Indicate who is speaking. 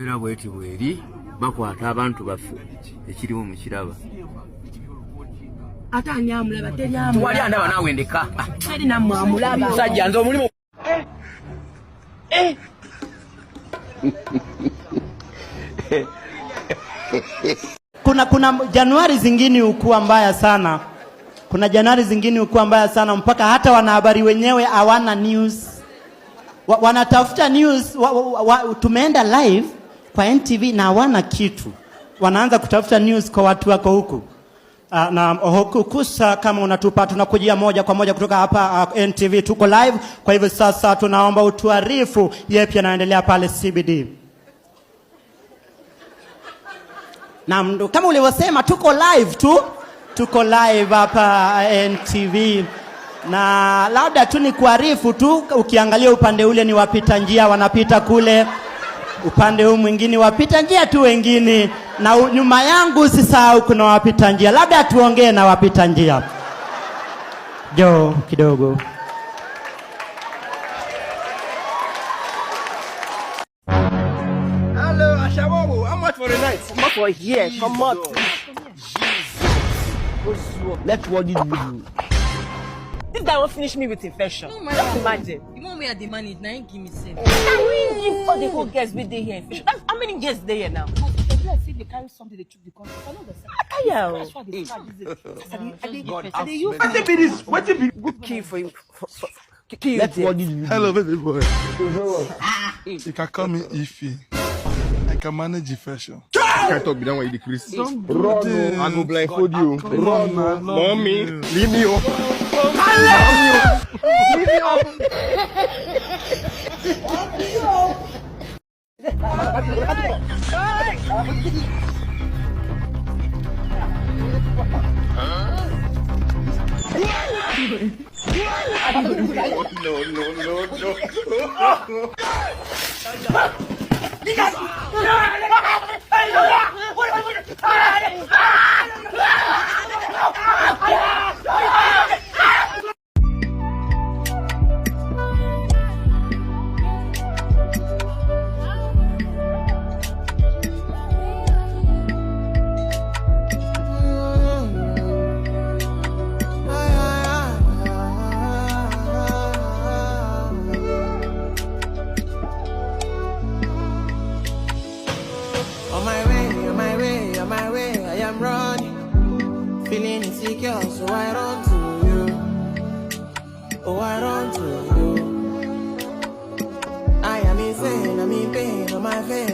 Speaker 1: Era bweti bweri bakwata abantu baffe ekiriwo mu kiraba.
Speaker 2: Ate ani amulaba teri amulaba.
Speaker 1: Wali andaba naawe ndeka.
Speaker 2: Teri nammwe amulaba.
Speaker 1: Musajja nze omulimu.
Speaker 3: Kuna Januari zingine ukuwa mbaya sana. Kuna Januari zingine ukuwa mbaya sana mpaka hata wanahabari wenyewe hawana news. Wanatafuta news, tumeenda live kwa NTV na hawana kitu. Wanaanza kutafuta news kwa watu wako huku. Na hukusa kama unatupa tunakujia moja kwa moja kutoka hapa NTV, tuko live. Kwa hivyo sasa tunaomba utuarifu yepi yanaendelea pale CBD. Na kama ulivyosema tuko live hapa NTV. Na labda tu ni kuarifu tu, ukiangalia upande ule ni wapita njia wanapita kule, upande huu mwingine wapita njia tu wengine, na nyuma yangu usisahau kuna wapita njia. Labda tuongee na wapita njia. Jo kidogo.
Speaker 4: Hello, Ashawowo. How much for the night?
Speaker 2: Come for here. Come on.
Speaker 4: Let's what did you do?
Speaker 2: This guy won't finish me with infection.
Speaker 5: No,
Speaker 2: Just imagine.
Speaker 5: The one where the man is now, give me sense.
Speaker 2: I mean, all the whole guests with they here infection. How many guests they here now?
Speaker 5: I see they carry something they took the country. I know the
Speaker 2: Yeah.
Speaker 5: That's why they start this.
Speaker 4: What be this? What be
Speaker 2: Good key for him.
Speaker 4: Let's what did you do?
Speaker 6: Hello, baby boy. You can call me Ify. I can manage the fashion.
Speaker 7: You can't talk without when you decrease.
Speaker 6: Don't do this.
Speaker 7: I go blindfold you.
Speaker 6: Run, man.
Speaker 7: Mommy, leave me up.
Speaker 4: Leave me up.
Speaker 8: On my way, I am running, feeling insecure, so I run to you. Oh, I run to you. I am insane, I'm in pain on my face.